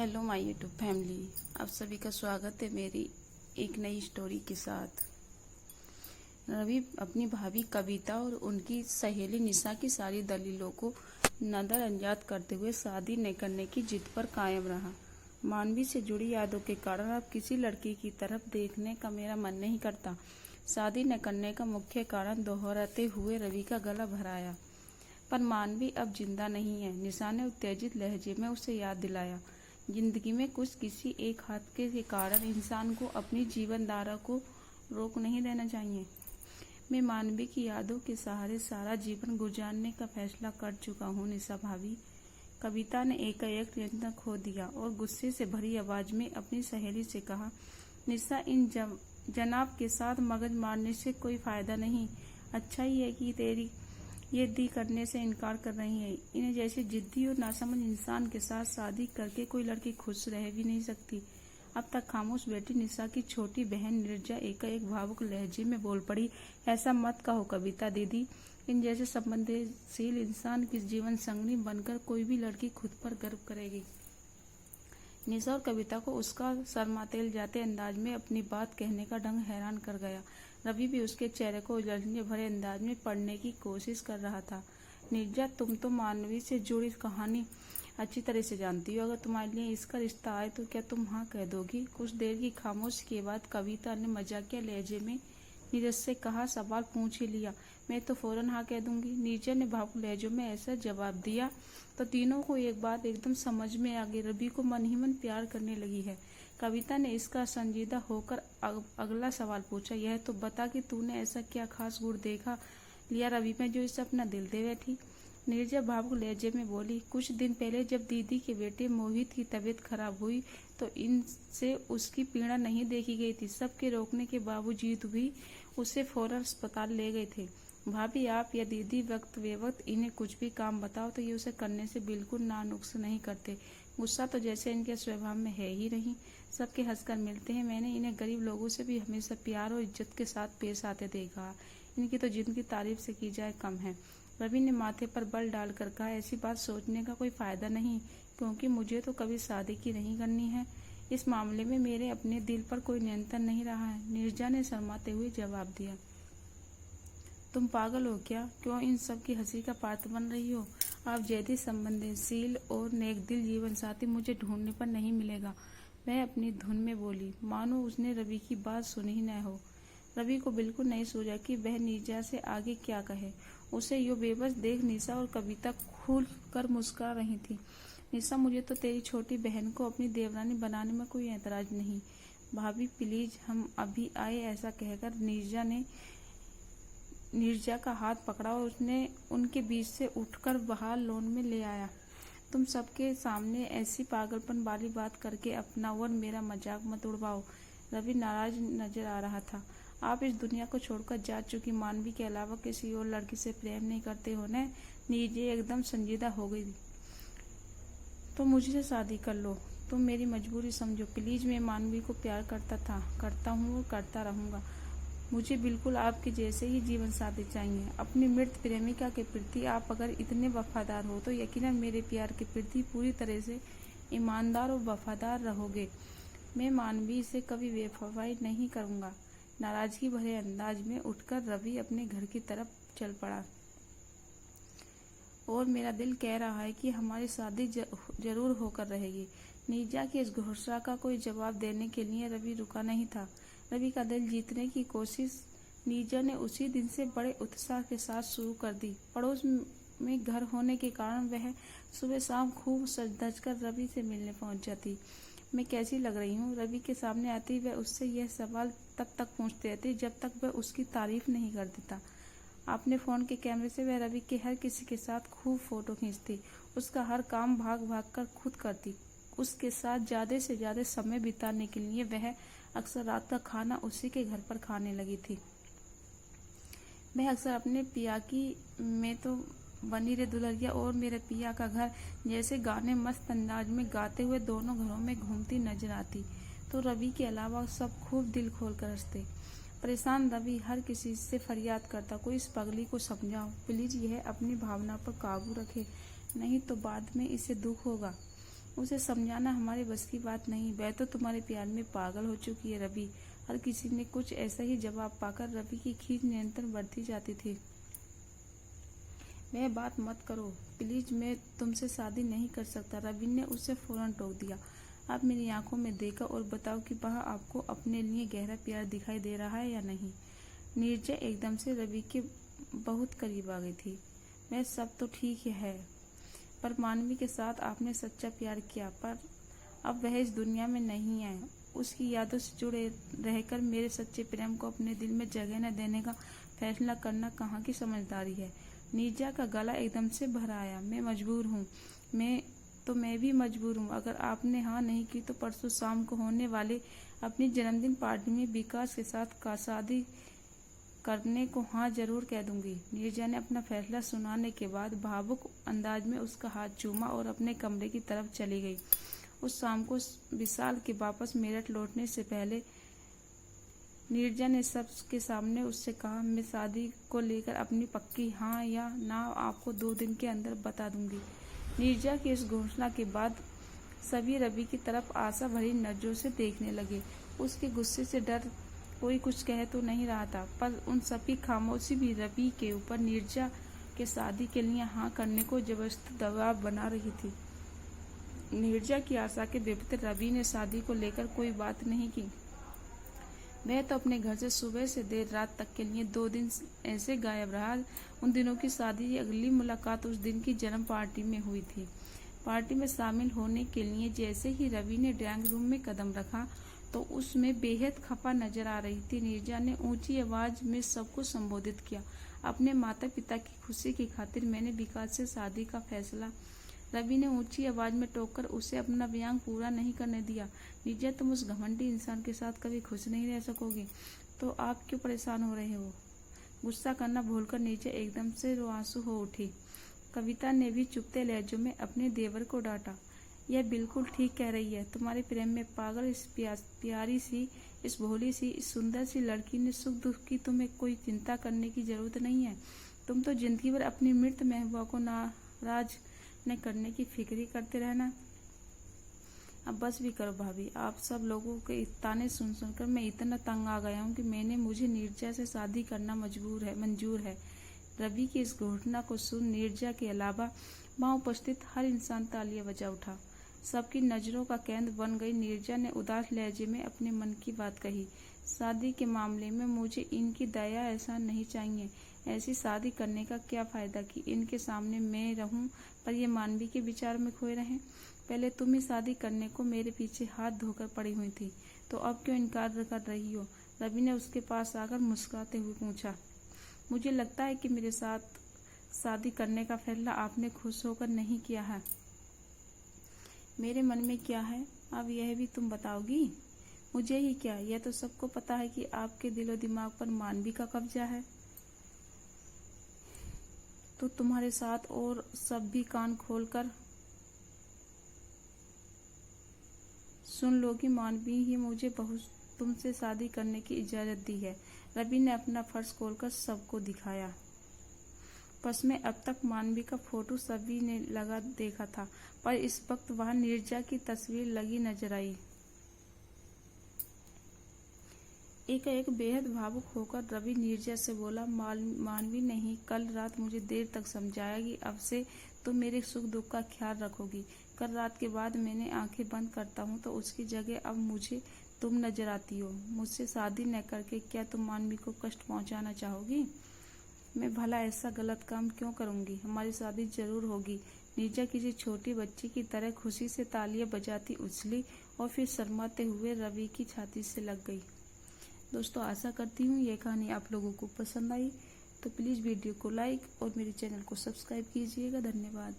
Hello my YouTube family, आप सभी का स्वागत है मेरी एक नई स्टोरी के साथ। रवि अपनी भाभी कविता और उनकी सहेली निशा की सारी दलीलों को नजरअंदाज करते हुए शादी न करने की जिद पर कायम रहा। मानवी से जुड़ी यादों के कारण अब किसी लड़की की तरफ देखने का मेरा मन नहीं करता। शादी न करने का मुख्य कारण दोहराते हुए रवि का गला भराया। पर मानवी अब जिंदा नहीं है, निशा ने उत्तेजित लहजे में उसे याद दिलाया। जिंदगी में कुछ किसी एक हादसे के कारण इंसान को अपनी जीवन धारा को रोक नहीं देना चाहिए। मैं मानवी की यादों के सहारे सारा जीवन गुजारने का फैसला कर चुका हूँ निशा भाभी। कविता ने एकाएक नियंत्रण खो दिया और गुस्से से भरी आवाज में अपनी सहेली से कहा, निशा, इन जनाब के साथ मगज मारने से कोई फायदा नहीं। अच्छा ही है कि तेरी ये दी करने से इनकार कर रही है। इन्हें जैसे जिद्दी और नासमझ इंसान के साथ शादी करके कोई लड़की खुश रह भी नहीं सकती। अब तक खामोश बैठी निशा की छोटी बहन नीरजा एकाएक भावुक लहजे में बोल पड़ी, ऐसा मत कहो कविता दीदी। इन जैसे संवेदनशील इंसान की जीवन संगनी बनकर कोई भी लड़की खुद पर गर्व करेगी। निशा और कविता को उसका शर्मातेल जाते अंदाज में अपनी बात कहने का ढंग हैरान कर गया। रवि भी उसके चेहरे को उलझने भरे अंदाज में पढ़ने की कोशिश कर रहा था। नीरजा, तुम तो मानवी से जुड़ी कहानी अच्छी तरह से जानती हो। अगर तुम्हारे लिए इसका रिश्ता आए तो क्या तुम हाँ कह दोगी? कुछ देर की खामोशी के बाद कविता ने मजाकिया लहजे में नीरज से कहा, सवाल पूछ ही लिया, मैं तो फौरन हाँ कह दूंगी। नीरजा ने भावुक लहजों में ऐसा जवाब दिया तो तीनों को एक बात एकदम समझ में आ गई, रवि को मन ही मन प्यार करने लगी है। कविता ने इसका संजीदा होकर अगला सवाल पूछा, यह तो बता कि तूने ऐसा क्या खास गुण देखा लिया रवि में जो इसे अपना दिल दे बैठी। नीरजा भावुक लहजे में बोली, कुछ दिन पहले जब दीदी के बेटे मोहित की तबीयत खराब हुई तो इनसे उसकी पीड़ा नहीं देखी गई थी। सबके रोकने के बावजूद भी उसे फौरन अस्पताल ले गए थे। भाभी, आप या दीदी वक्त बेवक्त इन्हें कुछ भी काम बताओ तो ये उसे करने से बिल्कुल नानुक्स नहीं करते। गुस्सा तो जैसे इनके स्वभाव में है ही नहीं। सबके हंसकर मिलते हैं। मैंने इन्हें गरीब लोगों से भी हमेशा प्यार और इज्जत के साथ पेश आते देखा। इनकी तो जिनकी तारीफ से की जाए कम है। रवि ने माथे पर बल डालकर कहा, ऐसी बात सोचने का कोई फायदा नहीं, क्योंकि मुझे तो कभी शादी की नहीं करनी है। इस मामले में मेरे अपने दिल पर कोई नियंत्रण नहीं रहा है। नीरजा ने शर्माते हुए जवाब दिया, तुम पागल हो क्या? क्यों इन सब की हंसी का पात्र बन रही हो? आप जैसी संवेदनशील और नेकदिल जीवन साथी मुझे ढूंढने पर नहीं मिलेगा। वह अपनी धुन में बोली, मानो उसने रवि की बात सुनी ही न हो। रवि को बिल्कुल नहीं सूझा कि वह नीरजा से आगे क्या कहे। उसे यो बेबस देख निशा और कविता खुल कर मुस्कुरा रही थी। निशा, मुझे तो तेरी छोटी बहन को अपनी देवरानी बनाने में कोई ऐतराज नहीं। भाभी प्लीज, हम अभी आए, ऐसा कहकर नीरजा का हाथ पकड़ा और उसने उनके बीच से उठकर बाहर लॉन में ले आया। तुम सबके सामने ऐसी पागलपन वाली बात करके अपना और मेरा मजाक मत उड़वाओ। रवि नाराज नजर आ रहा था। आप इस दुनिया को छोड़कर जा चुकी मानवी के अलावा किसी और लड़की से प्रेम नहीं करते हो न? नीरजा एकदम संजीदा हो गई। तो मुझसे शादी कर लो। तुम मेरी मजबूरी समझो प्लीज। मैं मानवी को प्यार करता था, करता हूँ और करता रहूंगा। मुझे बिल्कुल आपके जैसे ही जीवन साथी चाहिए। अपनी मृत प्रेमिका के प्रति आप अगर इतने वफादार हो तो यकीनन मेरे प्यार के प्रति पूरी तरह से ईमानदार और वफादार रहोगे। मैं मानवी से कभी बेवफाई नहीं करूंगा। नाराजगी भरे अंदाज में उठकर रवि अपने घर की तरफ चल पड़ा। और मेरा दिल कह रहा है कि हमारी शादी जरूर होकर रहेगी। नीरजा की इस घोषणा का कोई जवाब देने के लिए रवि रुका नहीं था। रवि का दिल जीतने की कोशिश नीरजा ने उसी दिन से बड़े उत्साह के साथ शुरू कर दी। पड़ोस में घर होने के कारण वह सुबह शाम खूब सज धज कर रवि से मिलने पहुंच जाती। मैं कैसी लग रही हूँ? रवि के सामने आती वह उससे यह सवाल तब तक पूछती रहती जब तक वह उसकी तारीफ नहीं कर देता। अपने फोन के कैमरे से वह रवि के हर किसी के साथ खूब फोटो खींचती। उसका हर काम भाग भाग कर खुद करती। उसके साथ ज्यादा से ज्यादा समय बिताने के लिए वह अक्सर रात का खाना उसी के घर पर खाने लगी थी। वह अक्सर अपने पिया की मैं तो बनी रे दुल्हनिया और मेरे पिया का घर जैसे गाने मस्त अंदाज में गाते हुए दोनों घरों में घूमती नजर आती। तो रवि के अलावा सब खूब दिल खोल कर हंसते। परेशान रवि हर किसी से फरियाद करता, कोई इस पगली को समझाओ प्लीज, यह अपनी भावना पर काबू रखे, नहीं तो बाद में इसे दुख होगा। उसे समझाना हमारे बस की बात नहीं। वह तो तुम्हारे प्यार में पागल हो चुकी है रवि। हर किसी ने कुछ ऐसा ही जवाब पाकर रवि की खींच निरंतर बढ़ती जाती थी। वह बात मत करो प्लीज, मैं तुमसे शादी नहीं कर सकता। रवि ने उसे फौरन टोक दिया। आप मेरी आंखों में देखो और बताओ कि वह आपको अपने लिए गहरा प्यार दिखाई दे रहा है या नहीं। नीरजा एकदम से रवि के बहुत करीब आ गई थी। वह सब तो ठीक है, पर मानवी के साथ आपने सच्चा प्यार किया, पर अब वह इस दुनिया में नहीं है। उसकी यादों से जुड़े रहकर मेरे सच्चे प्रेम को अपने दिल में जगह न देने का फैसला करना कहाँ की समझदारी है। नीरजा का गला एकदम से भर आया। मैं मजबूर हूँ, मैं भी मजबूर हूँ। अगर आपने हाँ नहीं की तो परसों शाम को होने वाले अपनी जन्मदिन पार्टी में विकास के साथ शादी करने को हाँ जरूर कह दूंगी। नीरजा ने अपना फैसला सुनाने के बाद भावुक अंदाज में उसका हाथ चूमा और अपने कमरे की तरफ चली गई। उस शाम को विशाल के वापस मेरठ लौटने से पहले नीरजा ने सबके सामने उससे कहा, मैं शादी को लेकर अपनी पक्की हाँ या ना आपको 2 दिन के अंदर बता दूंगी। नीरजा की इस घोषणा के बाद सभी रवि की तरफ आशा भरी नजरों से देखने लगे। उसके गुस्से से डर कोई कुछ कह तो नहीं रहा था, पर उन सभी खामोशी भी रवि के ऊपर नीरजा के शादी के लिए हाँ करने को जबरदस्ती दबाव बना रही थी। नीरजा की आशा के विपरीत रवि ने शादी को लेकर कोई बात नहीं की। वह तो अपने घर से सुबह से देर रात तक के लिए 2 दिन ऐसे गायब रहा। उन दिनों की शादी की अगली मुलाकात उस दिन की जन्म पार्टी में हुई थी। पार्टी में शामिल होने के लिए जैसे ही रवि ने ड्राइंग रूम में कदम रखा तो उसमें बेहद खफा नजर आ रही थी। नीरजा ने ऊंची आवाज में सबको संबोधित किया, अपने माता पिता की खुशी की खातिर मैंने विकास से शादी का फैसला। रवि ने ऊंची आवाज में टोककर उसे अपना व्यंग पूरा नहीं करने दिया। नीरजा, तुम उस घमंडी इंसान के साथ कभी खुश नहीं रह सकोगी, तो आप क्यों परेशान हो रहे हो? गुस्सा करना भूलकर नीरजा एकदम से रोआंसू हो उठी। कविता ने भी चुपते लहजों में अपने देवर को डांटा, यह बिल्कुल ठीक कह रही है। तुम्हारे प्रेम में पागल इस प्यारी सी, इस भोली सी, इस सुंदर सी लड़की ने सुख दुख की तुम्हें कोई चिंता करने की जरूरत नहीं है। तुम तो जिंदगी भर अपनी मृत महबूबा को नाराज न करने की फिक्र करते रहना। अब बस भी करो भाभी, आप सब लोगों के ताने सुन सुनकर मैं इतना तंग आ गया हूँ कि मुझे नीरजा से शादी करना मंजूर है। रवि की इस घोषणा को सुन नीरजा के अलावा वहां उपस्थित हर इंसान तालियां बजा उठा। सबकी नजरों का केंद्र बन गई। नीरजा ने उदास लहजे में अपने मन की बात कही, शादी के मामले में मुझे इनकी दया एहसान नहीं चाहिए। ऐसी शादी करने का क्या फायदा कि इनके सामने मैं रहूं पर ये मानवी के विचार में खोए रहें। पहले तुम ही शादी करने को मेरे पीछे हाथ धोकर पड़ी हुई थी, तो अब क्यों इनकार कर रही हो? रवि ने उसके पास आकर मुस्कुराते हुए पूछा, मुझे लगता है कि मेरे साथ शादी करने का फैसला आपने खुश होकर नहीं किया है। मेरे मन में क्या है अब यह भी तुम बताओगी? मुझे ही क्या, यह तो सबको पता है कि आपके दिलो दिमाग पर मानवी का कब्जा है। तो तुम्हारे साथ और सब भी कान खोलकर सुन लो कि मानवी ही मुझे तुमसे शादी करने की इजाजत दी है। रवि ने अपना फर्ज खोलकर सबको दिखाया। बस में अब तक मानवी का फोटो सभी ने लगा देखा था, पर इस वक्त वहां नीरजा की तस्वीर लगी नजर आई। एक बेहद भावुक होकर रवि नीरजा से बोला, मानवी नहीं, कल रात मुझे देर तक समझाया कि अब से तुम मेरे सुख दुख का ख्याल रखोगी। कल रात के बाद मैंने आंखें बंद करता हूँ तो उसकी जगह अब मुझे तुम नजर आती हो। मुझसे शादी न करके क्या तुम मानवी को कष्ट पहुँचाना चाहोगी? मैं भला ऐसा गलत काम क्यों करूंगी? हमारी शादी जरूर होगी। नीरजा किसी छोटी बच्ची की तरह खुशी से तालियां बजाती उछली और फिर शर्माते हुए रवि की छाती से लग गई। दोस्तों, आशा करती हूँ ये कहानी आप लोगों को पसंद आई, तो प्लीज़ वीडियो को लाइक और मेरे चैनल को सब्सक्राइब कीजिएगा। धन्यवाद।